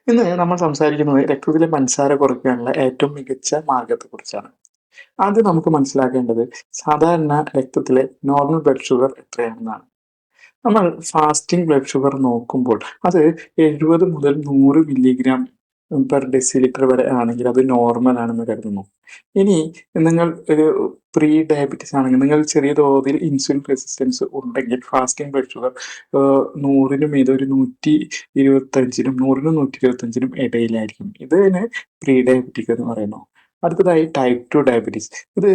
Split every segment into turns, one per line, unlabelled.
ഇന്ന് നമ്മൾ സംസാരിക്കുന്നത് രക്തത്തിലെ പഞ്ചസാര കുറയ്ക്കാനുള്ള ഏറ്റവും മികച്ച മാർഗ്ഗത്തെക്കുറിച്ചാണ്. ആദ്യം നമുക്ക് മനസ്സിലാക്കേണ്ടത് സാധാരണ രക്തത്തിലെ നോർമൽ ബ്ലഡ് ഷുഗർ എത്രയാണെന്നാണ്. നമ്മൾ ഫാസ്റ്റിംഗ് ബ്ലഡ് ഷുഗർ നോക്കുമ്പോൾ അത് 70 മുതൽ 100 മില്ലിഗ്രാം പെർ ഡെസിലിറ്റർ വരെ ആണെങ്കിൽ അത് നോർമൽ ആണെന്ന് കരുതുന്നു. ഇനി നിങ്ങൾ ഒരു പ്രീ ഡയബറ്റിസ് ആണെങ്കിൽ, നിങ്ങൾ ചെറിയ തോതിൽ ഇൻസുലിൻ റെസിസ്റ്റൻസ് ഉണ്ടെങ്കിൽ ഫാസ്റ്റിംഗ് ബ്ലഡ് ഷുഗർ 100-ന് മീതെ ഒരു 125-നും 100-നും 125-നും ഇടയിലായിരിക്കും. ഇതിന് പ്രീ ഡയബറ്റിക് എന്ന് പറയുന്നു. അടുത്തതായി ടൈപ്പ് 2 ഡയബറ്റീസ്. ഇത്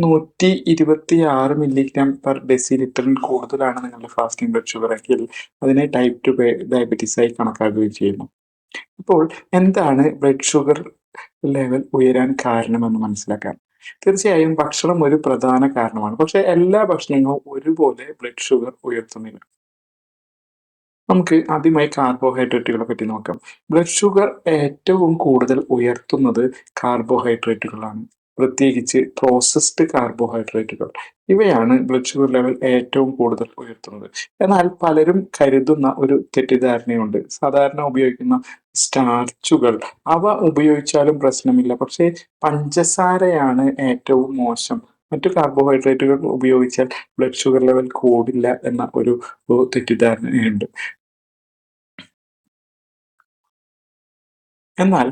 126 മില്ലിഗ്രാം പെർ ഡെസിലിറ്ററിൽ കൂടുതലാണ് നിങ്ങളുടെ ഫാസ്റ്റിംഗ് ബ്ലഡ് ഷുഗർ എങ്കിൽ അതിനെ ടൈപ്പ് 2 ഡയബറ്റീസ് ആയി കണക്കാക്കുകയും ചെയ്യുന്നു. ഇപ്പോൾ എന്താണ് ബ്ലഡ് ഷുഗർ ലെവൽ ഉയരാൻ കാരണമെന്ന് മനസ്സിലാക്കാം. തീർച്ചയായും ഭക്ഷണം ഒരു പ്രധാന കാരണമാണ്. പക്ഷേ എല്ലാ ഭക്ഷണങ്ങളും ഒരുപോലെ ബ്ലഡ് ഷുഗർ ഉയർത്തുന്നില്ല. നമുക്ക് ആദ്യമായി കാർബോഹൈഡ്രേറ്റുകളെ പറ്റി നോക്കാം. ബ്ലഡ് ഷുഗർ ഏറ്റവും കൂടുതൽ ഉയർത്തുന്നത് കാർബോഹൈഡ്രേറ്റുകളാണ്. പ്രത്യേകിച്ച് പ്രോസസ്ഡ് കാർബോഹൈഡ്രേറ്റുകൾ. ഇവയാണ് ബ്ലഡ് ഷുഗർ ലെവൽ ഏറ്റവും കൂടുതൽ ഉയർത്തുന്നത്. എന്നാൽ പലരും കരുതുന്ന ഒരു തെറ്റിദ്ധാരണയുണ്ട്. സാധാരണ ഉപയോഗിക്കുന്ന സ്റ്റാർച്ചുകൾ, അവ ഉപയോഗിച്ചാലും പ്രശ്നമില്ല. പക്ഷേ പഞ്ചസാരയാണ് ഏറ്റവും മോശം. മറ്റു കാർബോഹൈഡ്രേറ്റുകൾ ഉപയോഗിച്ചാൽ ബ്ലഡ് ഷുഗർ ലെവൽ കൂടില്ല എന്ന ഒരു തെറ്റിദ്ധാരണയുണ്ട്. എന്നാൽ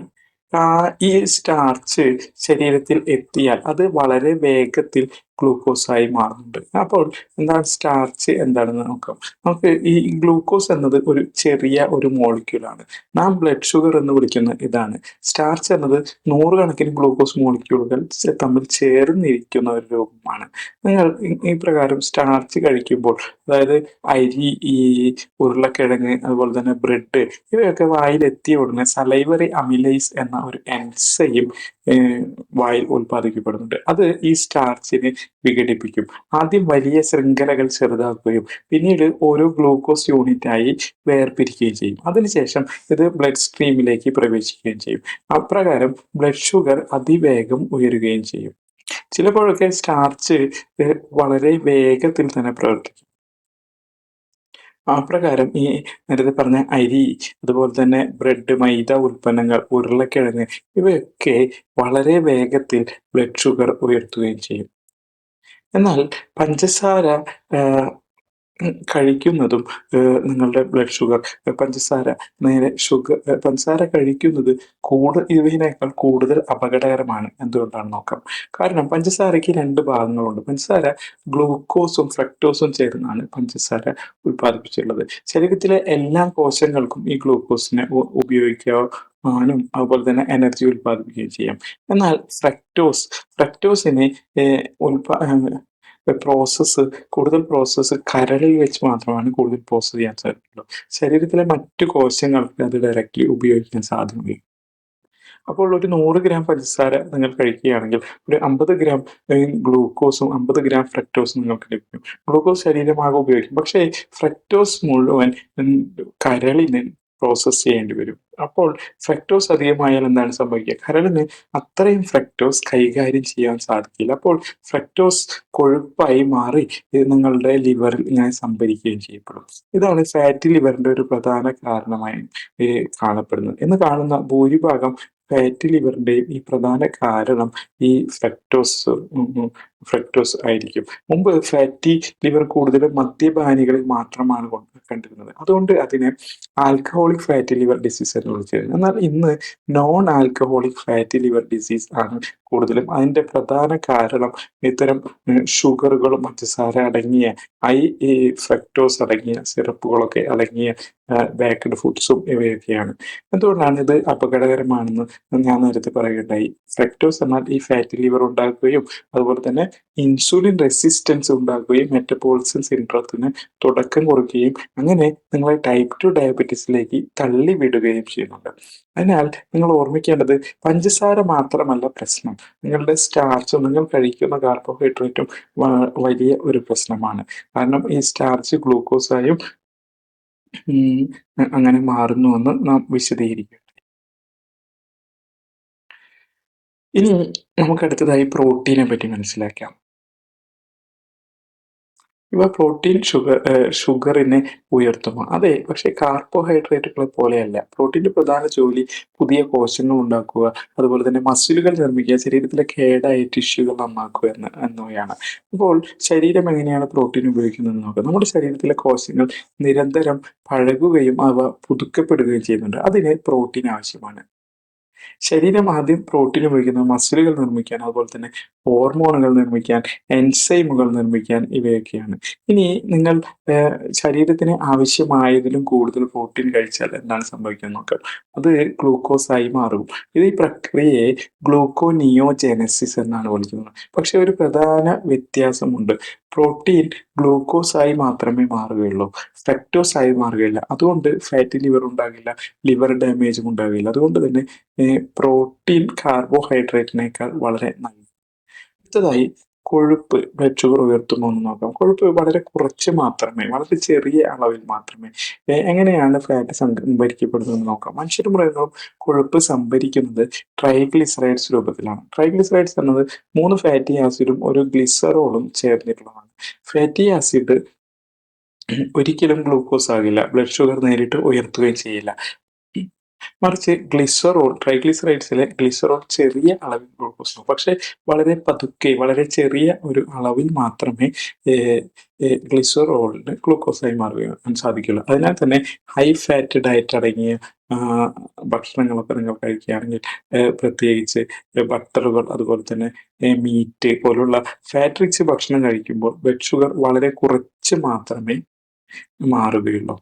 ഈ സ്റ്റാർച്ച് ശരീരത്തിൽ എത്തിയാൽ അത് വളരെ വേഗത്തിൽ ഗ്ലൂക്കോസായി മാറുന്നുണ്ട്. അപ്പോൾ എന്താണ് സ്റ്റാർച്ച് എന്താണെന്ന് നോക്കാം. നമുക്ക് ഈ ഗ്ലൂക്കോസ് എന്നത് ഒരു ചെറിയ ഒരു മോളിക്യൂളാണ്. നാം ബ്ലഡ് ഷുഗർ എന്ന് വിളിക്കുന്ന ഇതാണ്. സ്റ്റാർച്ച് എന്നത് നൂറുകണക്കിന് ഗ്ലൂക്കോസ് മോളിക്യൂളുകൾ തമ്മിൽ ചേർന്നിരിക്കുന്ന ഒരു രൂപമാണ്. നിങ്ങൾ ഈ പ്രകാരം സ്റ്റാർച്ച് കഴിക്കുമ്പോൾ, അതായത് അരി, ഈ ഉരുളക്കിഴങ്ങ്, അതുപോലെ തന്നെ ബ്രെഡ്, ഇവയൊക്കെ വായിലെത്തിയ ഉടനെ സലൈവറി അമിലേസ് എന്ന ഒരു എൻസൈം വായിൽ ഉൽപ്പാദിപ്പിക്കപ്പെടുന്നുണ്ട്. അത് ഈ സ്റ്റാർച്ചിനെ വിഘടിപ്പിക്കും. ആദ്യം വലിയ ശൃംഖലകൾ ചെറുതാക്കുകയും പിന്നീട് ഓരോ ഗ്ലൂക്കോസ് യൂണിറ്റായി വേർപിരിക്കുകയും ചെയ്യും. അതിനുശേഷം ഇത് ബ്ലഡ് സ്ട്രീമിലേക്ക് പ്രവേശിക്കുകയും ചെയ്യും. അപ്രകാരം ബ്ലഡ് ഷുഗർ അതിവേഗം ഉയരുകയും ചെയ്യും. ചിലപ്പോഴൊക്കെ സ്റ്റാർച്ച് വളരെ വേഗത്തിൽ തന്നെ പ്രവർത്തിക്കും. അപ്രകാരം ഈ നേരത്തെ പറഞ്ഞ അരി, അതുപോലെ തന്നെ ബ്രെഡ്, മൈദ ഉൽപ്പന്നങ്ങൾ, ഉരുളക്കിഴങ്ങ്, ഇവയൊക്കെ വളരെ വേഗത്തിൽ ബ്ലഡ് ഷുഗർ ഉയർത്തുകയും ചെയ്യും. എന്നാൽ പഞ്ചസാര ആഹ് കഴിക്കുന്നതും നിങ്ങളുടെ ബ്ലഡ് ഷുഗർ, പഞ്ചസാര പഞ്ചസാര കഴിക്കുന്നത് ഇതിനേക്കാൾ കൂടുതൽ അപകടകരമാണ്. എന്തുകൊണ്ടാണെന്ന് നോക്കാം. കാരണം പഞ്ചസാരയ്ക്ക് 2 ഭാഗങ്ങളുണ്ട്. പഞ്ചസാര ഗ്ലൂക്കോസും ഫ്രക്ടോസും ചേർന്നാണ് പഞ്ചസാര ഉൽപ്പാദിപ്പിച്ചിട്ടുള്ളത്. ശരീരത്തിലെ എല്ലാ കോശങ്ങൾക്കും ഈ ഗ്ലൂക്കോസിനെ ഉപയോഗിക്കാനും അതുപോലെ തന്നെ എനർജി ഉൽപ്പാദിപ്പിക്കുകയും ചെയ്യാം. എന്നാൽ ഫ്രക്ടോസിനെ പ്രോസസ്സ് കൂടുതൽ പ്രോസസ്സ് കരളിൽ വെച്ച് മാത്രമാണ് കൂടുതൽ പ്രോസസ്സ് ചെയ്യാൻ സാധിക്കുള്ളൂ. ശരീരത്തിലെ മറ്റു കോശങ്ങൾക്ക് അത് ഡയറക്റ്റ്ലി ഉപയോഗിക്കാൻ സാധ്യമല്ല. അപ്പോൾ ഒരു 100 ഗ്രാം പഞ്ചസാര നിങ്ങൾ കഴിക്കുകയാണെങ്കിൽ ഒരു 50 ഗ്രാം ഗ്ലൂക്കോസും 50 ഗ്രാം ഫ്രക്ടോസും നിങ്ങൾക്ക് ലഭിക്കും. ഗ്ലൂക്കോസ് ശരീരമാകെ ഉപയോഗിക്കും. പക്ഷേ ഫ്രക്ടോസ് മുഴുവൻ കരളിന് പ്രോസസ്സ് ചെയ്യേണ്ടി വരും. അപ്പോൾ ഫ്രക്ടോസ് അധികമായാൽ എന്താണ് സംഭവിക്കുക? കരളിന് അത്രയും ഫ്രക്ടോസ് കൈകാര്യം ചെയ്യാൻ സാധിക്കില്ല. അപ്പോൾ ഫ്രക്ടോസ് കൊഴുപ്പായി മാറി ഇത് നിങ്ങളുടെ ലിവറിൽ ഇങ്ങനെ സംഭരിക്കുകയും ചെയ്യപ്പെടും. ഇതാണ് ഫാറ്റി ലിവറിന്റെ ഒരു പ്രധാന കാരണമായി കാണപ്പെടുന്നത്. ഇന്ന് കാണുന്ന ഭൂരിഭാഗം ഫാറ്റി ലിവറിന്റെയും ഈ പ്രധാന കാരണം ഈ ഫ്രക്ടോസ് ആയിരിക്കും. മുമ്പ് ഫാറ്റി ലിവർ കൂടുതലും മദ്യപാനികളിൽ മാത്രമാണ് കണ്ടിരുന്നത്. അതുകൊണ്ട് അതിനെ ആൽക്കഹോളിക് ഫാറ്റി ലിവർ ഡിസീസ് എന്ന് വിളിച്ചിരുന്നു. എന്നാൽ ഇന്ന് non alcoholic fatty liver disease ആണ് കൂടുതലും. അതിന്റെ പ്രധാന കാരണം ഇത്തരം ഷുഗറുകളും പഞ്ചസാര അടങ്ങിയ ഈ ഫ്രക്ടോസ് അടങ്ങിയ സിറപ്പുകളൊക്കെ അടങ്ങിയ ബേക്ക്ഡ് ഫുഡ്സും ഇവയൊക്കെയാണ്. എന്തുകൊണ്ടാണ് ഇത് അപകടകരമാണെന്ന് ഞാൻ നേരത്തെ പറയുകയുണ്ടായി. ഫ്രക്ടോസ് എന്നാൽ ഈ ഫാറ്റി ലിവർ ഉണ്ടാക്കുകയും അതുപോലെ തന്നെ ഇൻസുലിൻ റെസിസ്റ്റൻസ് ഉണ്ടാക്കുകയും മെറ്റബോളിസം സിൻഡ്രോത്തിന് തുടക്കം കുറിക്കുകയും അങ്ങനെ നിങ്ങളെ ടൈപ്പ് 2 ഡയബറ്റീസിലേക്ക് തള്ളിവിടുകയും ചെയ്യുന്നുണ്ട്. അതിനാൽ നിങ്ങൾ ഓർമ്മിക്കേണ്ടത് പഞ്ചസാര മാത്രമല്ല പ്രശ്നം. നിങ്ങളുടെ സ്റ്റാർച്ചും നിങ്ങൾ കഴിക്കുന്ന കാർബോഹൈഡ്രേറ്റും വലിയ ഒരു പ്രശ്നമാണ്. കാരണം ഈ സ്റ്റാർച്ച് ഗ്ലൂക്കോസായും അങ്ങനെ മാറുന്നുവെന്ന് നാം വിശദീകരിക്കും. ഇനി നമുക്ക് അടുത്തതായി പ്രോട്ടീനെ പറ്റി മനസ്സിലാക്കാം. ഇവ പ്രോട്ടീൻ, ഷുഗറിനെ ഉയർത്തുമോ? അതെ. പക്ഷേ കാർബോഹൈഡ്രേറ്റുകളെ പോലെയല്ല. പ്രോട്ടീൻ്റെ പ്രധാന ജോലി പുതിയ കോശങ്ങൾ ഉണ്ടാക്കുക, അതുപോലെ തന്നെ മസിലുകൾ നിർമ്മിക്കുക, ശരീരത്തിലെ കേടായ ടിഷ്യൂകൾ നന്നാക്കുക എന്നിവയാണ്. അപ്പോൾ ശരീരം എങ്ങനെയാണ് പ്രോട്ടീൻ ഉപയോഗിക്കുന്നതെന്ന് നോക്കാം. നമ്മുടെ ശരീരത്തിലെ കോശങ്ങൾ നിരന്തരം പഴകുകയും അവ പുതുക്കപ്പെടുകയും ചെയ്യുന്നുണ്ട്. അതിന് പ്രോട്ടീൻ ആവശ്യമാണ്. ശരീരം ആദ്യം പ്രോട്ടീൻ ഉപയോഗിക്കുന്നത് മസിലുകൾ നിർമ്മിക്കാൻ, അതുപോലെ തന്നെ ഹോർമോണുകൾ നിർമ്മിക്കാൻ, എൻസൈമുകൾ നിർമ്മിക്കാൻ ഇവയൊക്കെയാണ്. ഇനി നിങ്ങൾ ശരീരത്തിന് ആവശ്യമായതിലും കൂടുതൽ പ്രോട്ടീൻ കഴിച്ചാൽ എന്താണ് സംഭവിക്കുന്നത് നോക്കാം. അത് ഗ്ലൂക്കോസായി മാറും. ഈ പ്രക്രിയയെ ഗ്ലൂക്കോനിയോജെനസിസ് എന്നാണ് വിളിക്കുന്നത്. പക്ഷേ ഒരു പ്രധാന വ്യത്യാസമുണ്ട്. പ്രോട്ടീൻ ഗ്ലൂക്കോസായി മാത്രമേ മാറുകയുള്ളൂ. ഫ്രക്ടോസ് ആയി മാറുകയില്ല. അതുകൊണ്ട് ഫാറ്റി ലിവർ ഉണ്ടാകില്ല, ലിവർ ഡാമേജും ഉണ്ടാകില്ല. അതുകൊണ്ട് തന്നെ പ്രോട്ടീൻ കാർബോഹൈഡ്രേറ്റിനേക്കാൾ വളരെ നല്ലത്. അടുത്തതായി കൊഴുപ്പ് ബ്ലഡ് ഷുഗർ ഉയർത്തുമോ എന്ന് നോക്കാം. കൊഴുപ്പ് വളരെ കുറച്ച് മാത്രമേ, വളരെ ചെറിയ അളവിൽ മാത്രമേ. എങ്ങനെയാണ് ഫാറ്റ് സംഭരിക്കപ്പെടുന്നതെന്ന് നോക്കാം. മനുഷ്യരും മൃഗങ്ങളും കൊഴുപ്പ് സംഭരിക്കുന്നത് ട്രൈഗ്ലിസറൈഡ്സ് രൂപത്തിലാണ്. ട്രൈഗ്ലിസറൈഡ്സ് എന്നത് 3 ഫാറ്റി ആസിഡും ഒരു ഗ്ലിസറോളും ചേർന്നിട്ടുള്ളതാണ്. ഫാറ്റി ആസിഡ് ഒരിക്കലും ഗ്ലൂക്കോസ് ആകില്ല, ബ്ലഡ് ഷുഗർ നേരിട്ട് ഉയർത്തുകയും ചെയ്യില്ല. മറിച്ച് ട്രൈഗ്ലിസറൈഡ്സിലെ ഗ്ലിസറോൾ ചെറിയ അളവിൽ ഗ്ലൂക്കോസ് ആകും. പക്ഷേ വളരെ പതുക്കെ, വളരെ ചെറിയ ഒരു അളവിൽ മാത്രമേ ഗ്ലിസറോളിന് ഗ്ലൂക്കോസായി മാറുകയും സാധിക്കുള്ളൂ. അതിനാൽ തന്നെ ഹൈ ഫാറ്റ് ഡയറ്റ് അടങ്ങിയ ഭക്ഷണങ്ങളൊക്കെ നിങ്ങൾ കഴിക്കുകയാണെങ്കിൽ, പ്രത്യേകിച്ച് ബട്ടറുകൾ, അതുപോലെ തന്നെ മീറ്റ് പോലുള്ള ഫാറ്റ് റിച്ച് ഭക്ഷണം കഴിക്കുമ്പോൾ ബ്ലഡ് ഷുഗർ വളരെ കുറച്ച് മാത്രമേ മാറുകയുള്ളൂ.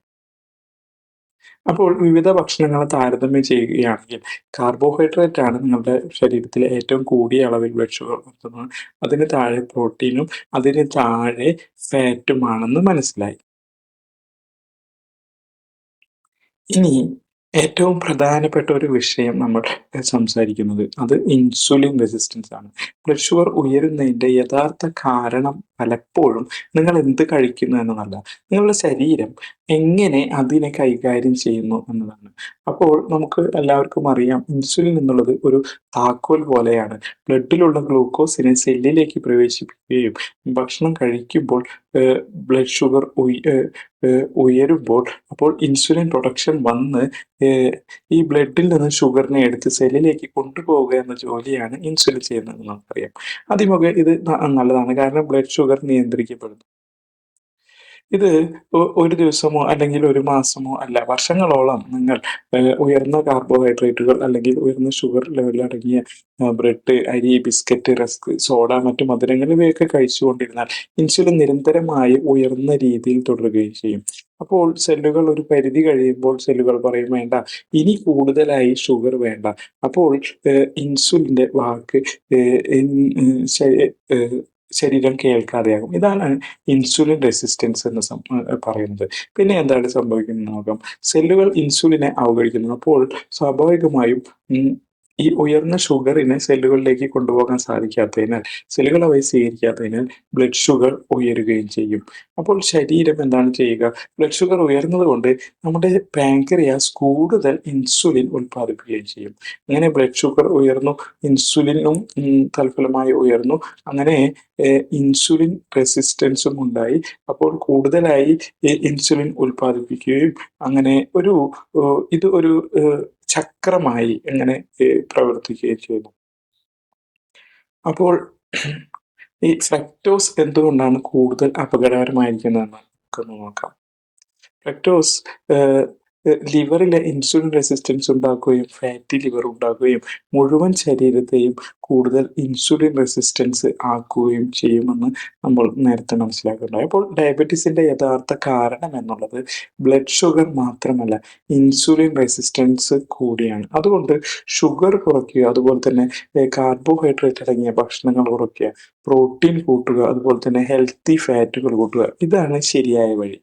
അപ്പോൾ വിവിധ ഭക്ഷണങ്ങൾ താരതമ്യം ചെയ്യുകയാണെങ്കിൽ കാർബോഹൈഡ്രേറ്റ് ആണ് നിങ്ങളുടെ ശരീരത്തിലെ ഏറ്റവും കൂടിയ അളവിൽ ബ്ലഡ് ഷുഗർ ഉയർത്തുന്നത്. അതിന് താഴെ പ്രോട്ടീനും അതിന് താഴെ ഫാറ്റുമാണെന്ന് മനസ്സിലായി. ഇനി ഏറ്റവും പ്രധാനപ്പെട്ട ഒരു വിഷയം നമ്മൾ സംസാരിക്കുന്നത് അത് ഇൻസുലിൻ റെസിസ്റ്റൻസ് ആണ്. ബ്ലഡ് ഷുഗർ ഉയരുന്നതിൻ്റെ യഥാർത്ഥ കാരണം പലപ്പോഴും നിങ്ങൾ എന്ത് കഴിക്കുന്നു എന്നതല്ല, നിങ്ങളുടെ ശരീരം എങ്ങനെ അതിനെ കൈകാര്യം ചെയ്യുന്നു എന്നതാണ്. അപ്പോൾ നമുക്ക് എല്ലാവർക്കും അറിയാം, ഇൻസുലിൻ എന്നുള്ളത് ഒരു താക്കോൽ പോലെയാണ്. ബ്ലഡിലുള്ള ഗ്ലൂക്കോസിനെ സെല്ലിലേക്ക് പ്രവേശിപ്പിക്കുകയും ഭക്ഷണം കഴിക്കുമ്പോൾ ബ്ലഡ് ഷുഗർ ഉയരുമ്പോൾ അപ്പോൾ ഇൻസുലിൻ പ്രൊഡക്ഷൻ വന്ന് ഈ ബ്ലഡിൽ നിന്ന് ഷുഗറിനെ എടുത്ത് സെല്ലിലേക്ക് കൊണ്ടുപോവുക എന്ന ജോലിയാണ് ഇൻസുലിൻ ചെയ്യുന്നതെന്ന് നമുക്കറിയാം. ആദ്യമൊക്കെ ഇത് നല്ലതാണ്, കാരണം ബ്ലഡ് ഷുഗർ നിയന്ത്രിക്കപ്പെടുന്നു. ഇത് ഒരു ദിവസമോ അല്ലെങ്കിൽ ഒരു മാസമോ അല്ല, വർഷങ്ങളോളം നിങ്ങൾ ഉയർന്ന കാർബോഹൈഡ്രേറ്റുകൾ അല്ലെങ്കിൽ ഉയർന്ന ഷുഗർ ലെവൽ അടങ്ങിയ ബ്രെഡ്, അരി, ബിസ്ക്കറ്റ്, റസ്ക്, സോഡ, മറ്റു മധുരങ്ങൾ ഇവയൊക്കെ കഴിച്ചുകൊണ്ടിരുന്നാൽ ഇൻസുലിൻ നിരന്തരമായി ഉയർന്ന രീതിയിൽ തുടരുകയും ചെയ്യും. അപ്പോൾ സെല്ലുകൾ ഒരു പരിധി കഴിയുമ്പോൾ സെല്ലുകൾ പറയും, വേണ്ട, ഇനി കൂടുതലായി ഷുഗർ വേണ്ട. അപ്പോൾ ഇൻസുലിൻ്റെ വാക്ക് ശരീരം കേൾക്കാതെയാകും. ഇതാണ് ഇൻസുലിൻ റെസിസ്റ്റൻസ് എന്ന് പറയുന്നത്. പിന്നെ എന്താണ് സംഭവിക്കുന്നത് നോക്കാം. സെല്ലുകൾ ഇൻസുലിനെ അവഗണിക്കുന്നു. അപ്പോൾ സ്വാഭാവികമായും ഈ ഉയർന്ന ഷുഗറിനെ സെല്ലുകളിലേക്ക് കൊണ്ടുപോകാൻ സാധിക്കാത്തതിനാൽ, സെല്ലുകൾ അവയെ സ്വീകരിക്കാത്തതിനാൽ ബ്ലഡ് ഷുഗർ ഉയരുകയും ചെയ്യും. അപ്പോൾ ശരീരം എന്താണ് ചെയ്യുക? ബ്ലഡ് ഷുഗർ ഉയർന്നത് കൊണ്ട് നമ്മുടെ പാൻക്രിയാസ് കൂടുതൽ ഇൻസുലിൻ ഉൽപ്പാദിപ്പിക്കുകയും ചെയ്യും. അങ്ങനെ ബ്ലഡ് ഷുഗർ ഉയർന്നു, ഇൻസുലിനും തൽഫലമായി ഉയർന്നു. അങ്ങനെ ഇൻസുലിൻ റെസിസ്റ്റൻസും ഉണ്ടായി. അപ്പോൾ കൂടുതലായി ഇൻസുലിൻ ഉൽപ്പാദിപ്പിക്കുകയും അങ്ങനെ ഇത് ഒരു ചക്രമായി എങ്ങനെ പ്രവർത്തിക്കുകയും ചെയ്യുന്നു. അപ്പോൾ ഈ ഫ്രക്ടോസ് എന്തുകൊണ്ടാണ് കൂടുതൽ അപകടകരമായിരിക്കുന്നതെന്ന് നമുക്കൊന്ന് നോക്കാം. ഫ്രക്ടോസ് ലിവറിലെ ഇൻസുലിൻ റെസിസ്റ്റൻസ് ഉണ്ടാക്കുകയും ഫാറ്റി ലിവർ ഉണ്ടാക്കുകയും മുഴുവൻ ശരീരത്തെയും കൂടുതൽ ഇൻസുലിൻ റെസിസ്റ്റൻസ് ആക്കുകയും ചെയ്യുമെന്ന് നമ്മൾ നേരത്തെ മനസ്സിലാക്കുകയുണ്ടായി. അപ്പോൾ ഡയബറ്റീസിൻ്റെ യഥാർത്ഥ കാരണം എന്നുള്ളത് ബ്ലഡ് ഷുഗർ മാത്രമല്ല, ഇൻസുലിൻ റെസിസ്റ്റൻസ് കൂടിയാണ്. അതുകൊണ്ട് ഷുഗർ കുറയ്ക്കുക, അതുപോലെ തന്നെ കാർബോഹൈഡ്രേറ്റ് അടങ്ങിയ ഭക്ഷണങ്ങൾ കുറയ്ക്കുക, പ്രോട്ടീൻ കൂട്ടുക, അതുപോലെ തന്നെ ഹെൽത്തി ഫാറ്റുകൾ കൂട്ടുക, ഇതാണ് ശരിയായ വഴി.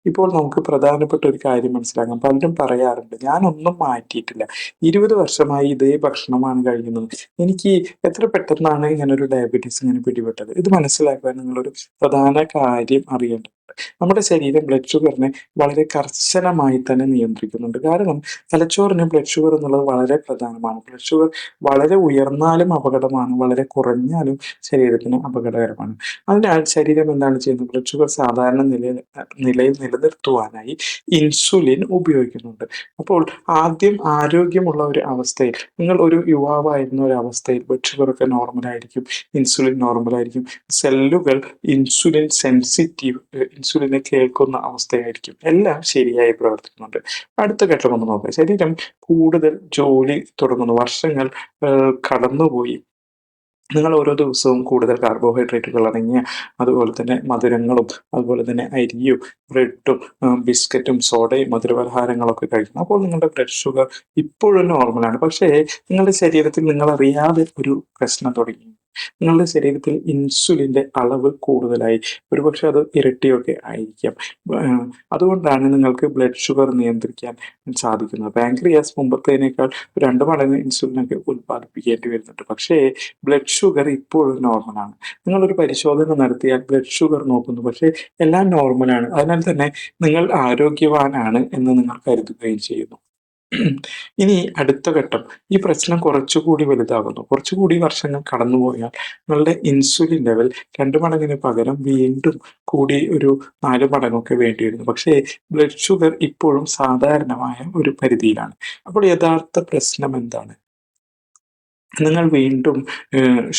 ഇപ്പോൾ നമുക്ക് പ്രധാനപ്പെട്ട ഒരു കാര്യം മനസ്സിലാക്കാം. പലരും പറയാറുണ്ട്, ഞാനൊന്നും മാറ്റിയിട്ടില്ല, 20 വർഷമായി ഇതേ ഭക്ഷണമാണ് കഴിക്കുന്നത്, എനിക്ക് എത്ര പെട്ടെന്നാണ് ഇങ്ങനൊരു ഡയബറ്റീസ് ഇങ്ങനെ പിടിപെട്ടത്. ഇത് മനസ്സിലാക്കാൻ നിങ്ങളൊരു പ്രധാന കാര്യം അറിയേണ്ടതുണ്ട്. നമ്മുടെ ശരീരം ബ്ലഡ് ഷുഗറിനെ വളരെ കർശനമായി തന്നെ നിയന്ത്രിക്കുന്നുണ്ട്. കാരണം തലച്ചോറിന് ബ്ലഡ് ഷുഗർ എന്നുള്ളത് വളരെ പ്രധാനമാണ്. ബ്ലഡ് ഷുഗർ വളരെ ഉയർന്നാലും അപകടമാണ്, വളരെ കുറഞ്ഞാലും ശരീരത്തിന് അപകടകരമാണ്. അതിനാൽ ശരീരം എന്താണ് ചെയ്യുന്നത്? ബ്ലഡ് ഷുഗർ സാധാരണ നിലയിൽ നിലനിർത്തുവാനായി ഇൻസുലിൻ ഉപയോഗിക്കുന്നുണ്ട്. അപ്പോൾ ആദ്യം ആരോഗ്യമുള്ള ഒരു അവസ്ഥയിൽ, നിങ്ങൾ ഒരു യുവാവായിരുന്ന ഒരു അവസ്ഥയിൽ ബ്ലഡ് ഷുഗറൊക്കെ നോർമലായിരിക്കും, ഇൻസുലിൻ നോർമലായിരിക്കും. സെല്ലുകൾ ഇൻസുലിൻ സെൻസിറ്റീവ്, ഇൻസുലിനെ കേൾക്കുന്ന അവസ്ഥയായിരിക്കും. എല്ലാം ശരിയായി പ്രവർത്തിക്കുന്നുണ്ട്. അടുത്ത ഘട്ടം ഒന്ന് നോക്കുക. ശരീരം കൂടുതൽ ജോലി തുടങ്ങുന്നു. വർഷങ്ങൾ കടന്നുപോയി. നിങ്ങൾ ഓരോ ദിവസവും കൂടുതൽ കാർബോഹൈഡ്രേറ്റുകൾ അടങ്ങിയ, അതുപോലെ തന്നെ മധുരങ്ങളും, അതുപോലെ തന്നെ അരിയും ബ്രെഡും ബിസ്ക്കറ്റും സോഡയും മധുരപലഹാരങ്ങളൊക്കെ കഴിക്കുന്നു. അപ്പോൾ നിങ്ങളുടെ ബ്ലഡ് ഷുഗർ ഇപ്പോഴും നോർമലാണ്. പക്ഷേ നിങ്ങളുടെ ശരീരത്തിൽ നിങ്ങൾ അറിയാതെ ഒരു പ്രശ്നം തുടങ്ങി. നിങ്ങളുടെ ശരീരത്തിൽ ഇൻസുലിൻ്റെ അളവ് കൂടുതലായി. ഒരുപക്ഷെ അത് ഇരട്ടിയൊക്കെ ആയിരിക്കാം. അതുകൊണ്ടാണ് നിങ്ങൾക്ക് ബ്ലഡ് ഷുഗർ നിയന്ത്രിക്കാൻ സാധിക്കുന്നത്. പാൻക്രിയാസ് മുമ്പത്തേനേക്കാൾ 2 മടങ്ങ് ഇൻസുലിനൊക്കെ ഉൽപ്പാദിപ്പിക്കേണ്ടി വരുന്നുണ്ട്. പക്ഷേ ബ്ലഡ് ഷുഗർ ഇപ്പോഴും നോർമലാണ്. നിങ്ങളൊരു പരിശോധന നടത്തിയാൽ ബ്ലഡ് ഷുഗർ നോക്കുന്നു, പക്ഷേ എല്ലാം നോർമലാണ്. അതിനാൽ തന്നെ നിങ്ങൾ ആരോഗ്യവാനാണ് എന്ന് നിങ്ങൾ കരുതുകയും ചെയ്യുന്നു. ഇനി അടുത്ത ഘട്ടം, ഈ പ്രശ്നം കുറച്ചുകൂടി വലുതാകുന്നു. കുറച്ചുകൂടി വർഷങ്ങൾ കടന്നുപോയാൽ നിങ്ങളുടെ ഇൻസുലിൻ ലെവൽ 2 മടങ്ങിന് പകരം വീണ്ടും കൂടി ഒരു 4 മടങ്ങൊക്കെ വേണ്ടി വരുന്നു. പക്ഷേ ബ്ലഡ് ഷുഗർ ഇപ്പോഴും സാധാരണമായ ഒരു പരിധിയിലാണ്. അപ്പോൾ യഥാർത്ഥ പ്രശ്നം എന്താണ്? നിങ്ങൾ വീണ്ടും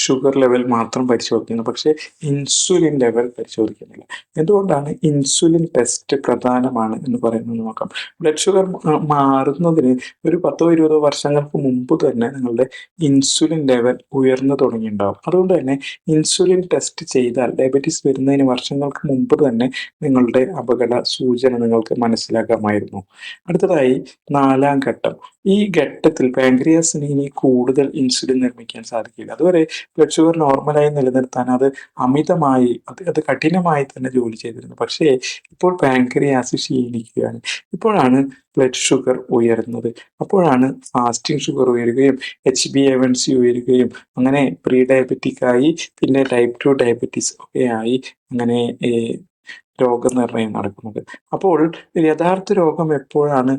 ഷുഗർ ലെവൽ മാത്രം പരിശോധിക്കുന്നു, പക്ഷേ ഇൻസുലിൻ ലെവൽ പരിശോധിക്കുന്നില്ല. എന്തുകൊണ്ടാണ് ഇൻസുലിൻ ടെസ്റ്റ് പ്രധാനമാണ് എന്ന് പറയുന്നത് നോക്കാം. ബ്ലഡ് ഷുഗർ മാറുന്നതിന് ഒരു 10-20 വർഷങ്ങൾക്ക് മുമ്പ് തന്നെ നിങ്ങളുടെ ഇൻസുലിൻ ലെവൽ ഉയർന്നു തുടങ്ങിയിട്ടുണ്ടാവും. അതുകൊണ്ട് തന്നെ ഇൻസുലിൻ ടെസ്റ്റ് ചെയ്താൽ ഡയബറ്റീസ് വരുന്നതിന് വർഷങ്ങൾക്ക് മുമ്പ് തന്നെ നിങ്ങളുടെ അപകട സൂചന നിങ്ങൾക്ക് മനസ്സിലാക്കാമായിരുന്നു. അടുത്തതായി 4ാം ഘട്ടം. ഈ ഘട്ടത്തിൽ പാൻക്രിയാസിന് ഇനി കൂടുതൽ ഇൻസുലിൻ നിർമ്മിക്കാൻ സാധിക്കില്ല. അതുവരെ ബ്ലഡ് ഷുഗർ നോർമലായി നിലനിർത്താൻ അത് അമിതമായി, അത് കഠിനമായി തന്നെ ജോലി ചെയ്തിരുന്നു. പക്ഷേ ഇപ്പോൾ പാൻക്രിയാസ് ക്ഷീണിക്കുകയാണ്. ഇപ്പോഴാണ് ബ്ലഡ് ഷുഗർ ഉയരുന്നത്. അപ്പോഴാണ് ഫാസ്റ്റിംഗ് ഷുഗർ ഉയരുകയും HbA1c ഉയരുകയും അങ്ങനെ പ്രീ ഡയബറ്റിക് ആയി, പിന്നെ ടൈപ്പ് 2 ഡയബറ്റീസ് ഒക്കെ ആയി, അങ്ങനെ രോഗനിർണയം നടക്കുന്നത്. അപ്പോൾ യഥാർത്ഥ രോഗം എപ്പോഴാണ്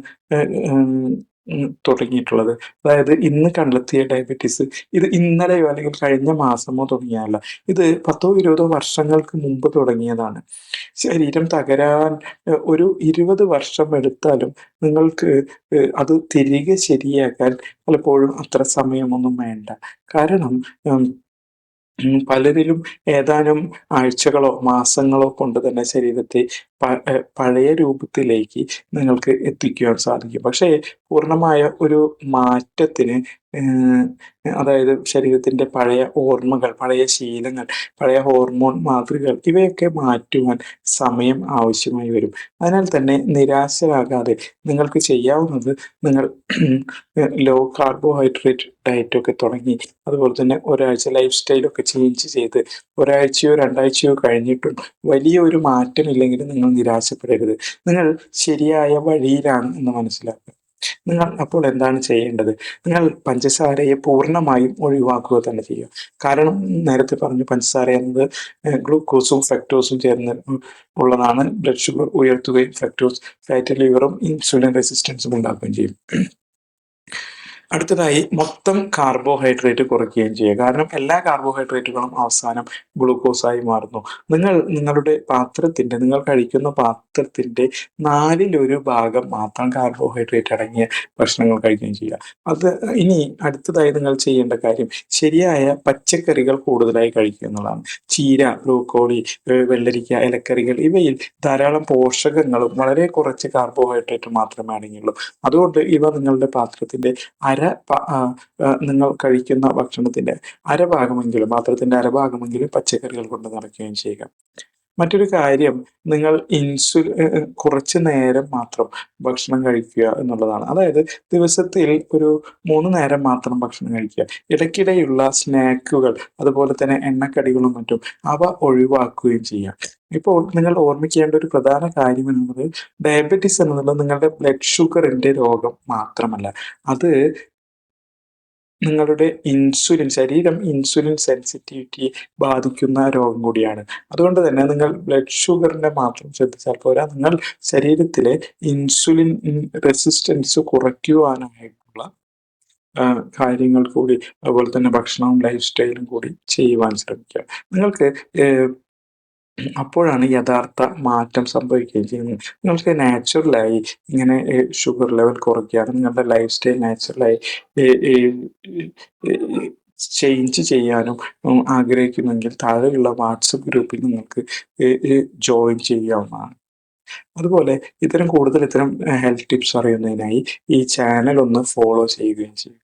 തുടങ്ങിയിട്ടുള്ളത്? അതായത് ഇന്ന് കണ്ടെത്തിയ ഡയബറ്റീസ് ഇത് ഇന്നലെയോ അല്ലെങ്കിൽ കഴിഞ്ഞ മാസമോ തുടങ്ങിയതല്ല. ഇത് 10-20 വർഷങ്ങൾക്ക് മുമ്പ് തുടങ്ങിയതാണ്. ശരീരം തകരാൻ ഒരു 20 വർഷം എടുത്താലും നിങ്ങൾക്ക് അത് തിരികെ ശരിയാക്കാൻ പലപ്പോഴും അത്ര സമയമൊന്നും വേണ്ട. കാരണം പലരിലും ഏതാനും ആഴ്ചകളോ മാസങ്ങളോ കൊണ്ട് തന്നെ ശരീരത്തെ പഴയ രൂപത്തിലേക്ക് നിങ്ങൾക്ക് എത്തിക്കുവാൻ സാധിക്കും. പക്ഷേ പൂർണ്ണമായ ഒരു മാറ്റത്തിന് അതായത് ശരീരത്തിൻ്റെ പഴയ ഓർമ്മകൾ, പഴയ ശീലങ്ങൾ, പഴയ ഹോർമോൺ മാതൃകകൾ ഇവയൊക്കെ മാറ്റുവാൻ സമയം ആവശ്യമായി വരും. അതിനാൽ തന്നെ നിരാശരാകാതെ നിങ്ങൾക്ക് ചെയ്യാവുന്നത്, നിങ്ങൾ ലോ കാർബോഹൈഡ്രേറ്റ് ഡയറ്റൊക്കെ തുടങ്ങി, അതുപോലെ തന്നെ ഒരാഴ്ച ലൈഫ് സ്റ്റൈലൊക്കെ ചേഞ്ച് ചെയ്ത് ഒരാഴ്ചയോ 2 ആഴ്ചയോ കഴിഞ്ഞിട്ടും വലിയ ഒരു മാറ്റമില്ലെങ്കിൽ നിങ്ങൾ നിരാശപ്പെടരുത്. നിങ്ങൾ ശരിയായ വഴിയിലാണ് എന്ന് മനസ്സിലാക്കുക. നിങ്ങൾ അപ്പോൾ എന്താണ് ചെയ്യേണ്ടത്? നിങ്ങൾ പഞ്ചസാരയെ പൂർണ്ണമായും ഒഴിവാക്കുക തന്നെ ചെയ്യുക. കാരണം നേരത്തെ പറഞ്ഞു, പഞ്ചസാര എന്നത് ഗ്ലൂക്കോസും ഫ്രക്ടോസും ചേർന്ന് ഉള്ളതാണ്. ബ്ലഡ് ഷുഗർ ഉയർത്തുകയും ഫ്രക്ടോസ് ഫാറ്റി ലിവറും ഇൻസുലിൻ റെസിസ്റ്റൻസും ഉണ്ടാക്കുകയും ചെയ്യും. അടുത്തതായി മൊത്തം കാർബോഹൈഡ്രേറ്റ് കുറയ്ക്കുകയും ചെയ്യുക. കാരണം എല്ലാ കാർബോഹൈഡ്രേറ്റുകളും അവസാനം ഗ്ലൂക്കോസായി മാറുന്നു. നിങ്ങൾ കഴിക്കുന്ന പാത്രത്തിൻ്റെ 1/4 ഭാഗം മാത്രം കാർബോഹൈഡ്രേറ്റ് അടങ്ങിയ ഭക്ഷണങ്ങൾ കഴിക്കുകയും ചെയ്യുക. ഇനി അടുത്തതായി നിങ്ങൾ ചെയ്യേണ്ട കാര്യം ശരിയായ പച്ചക്കറികൾ കൂടുതലായി കഴിക്കുക എന്നുള്ളതാണ്. ചീര, ബ്രോക്കോളി, വെള്ളരിക്ക, ഇലക്കറികൾ ഇവയിൽ ധാരാളം പോഷകങ്ങളും വളരെ കുറച്ച് കാർബോഹൈഡ്രേറ്റ് മാത്രമേ അടങ്ങിയുള്ളൂ. അതുകൊണ്ട് ഇവ നിങ്ങളുടെ പാത്രത്തിൻ്റെ നിങ്ങൾ കഴിക്കുന്ന ഭക്ഷണത്തിൻ്റെ പാത്രത്തിൻ്റെ അരഭാഗമെങ്കിലും പച്ചക്കറികൾ കൊണ്ട് നിറയ്ക്കുകയും ചെയ്യുക. മറ്റൊരു കാര്യം, നിങ്ങൾ കുറച്ച് നേരം മാത്രം ഭക്ഷണം കഴിക്കുക എന്നുള്ളതാണ്. അതായത് ദിവസത്തിൽ ഒരു 3 നേരം മാത്രം ഭക്ഷണം കഴിക്കുക. ഇടയ്ക്കിടെയുള്ള സ്നാക്കുകൾ, അതുപോലെ തന്നെ എണ്ണക്കടികളും മറ്റും അവ ഒഴിവാക്കുകയും ചെയ്യുക. ഇപ്പോൾ നിങ്ങൾ ഓർമ്മിക്കേണ്ട ഒരു പ്രധാന കാര്യം എന്നുള്ളത്, ഡയബറ്റിസ് എന്നുള്ളത് നിങ്ങളുടെ ബ്ലഡ് ഷുഗറിൻ്റെ രോഗം മാത്രമല്ല. അത് നിങ്ങളുടെ ശരീരം ഇൻസുലിൻ സെൻസിറ്റിവിറ്റി ബാധിക്കുന്ന രോഗം കൂടിയാണ്. അതുകൊണ്ട് തന്നെ നിങ്ങൾ ബ്ലഡ് ഷുഗറിനെ മാത്രം ശ്രദ്ധിച്ചാൽ പോരാ. നിങ്ങൾ ശരീരത്തിലെ ഇൻസുലിൻ റെസിസ്റ്റൻസ് കുറയ്ക്കുവാനായിട്ടുള്ള കാര്യങ്ങൾ കൂടി, അതുപോലെ തന്നെ ഭക്ഷണവും ലൈഫ് സ്റ്റൈലും കൂടി ചെയ്യുവാൻ ശ്രമിക്കുക. നിങ്ങൾക്ക് അപ്പോഴാണ് യഥാർത്ഥ മാറ്റം സംഭവിക്കുകയും ചെയ്യുന്നത്. നിങ്ങൾക്ക് നാച്ചുറലായി ഇങ്ങനെ ഷുഗർ ലെവൽ കുറയ്ക്കാനും നിങ്ങളുടെ ലൈഫ് സ്റ്റൈൽ നാച്ചുറലായി ചേഞ്ച് ചെയ്യാനും ആഗ്രഹിക്കുന്നെങ്കിൽ താഴെയുള്ള വാട്സപ്പ് ഗ്രൂപ്പിൽ നിങ്ങൾക്ക് ജോയിൻ ചെയ്യാവുന്നതാണ്. അതുപോലെ ഇത്തരം കൂടുതൽ ഇത്തരം ഹെൽത്ത് ടിപ്സ് അറിയുന്നതിനായി ഈ ചാനൽ ഒന്ന് ഫോളോ ചെയ്യുകയും ചെയ്യുക.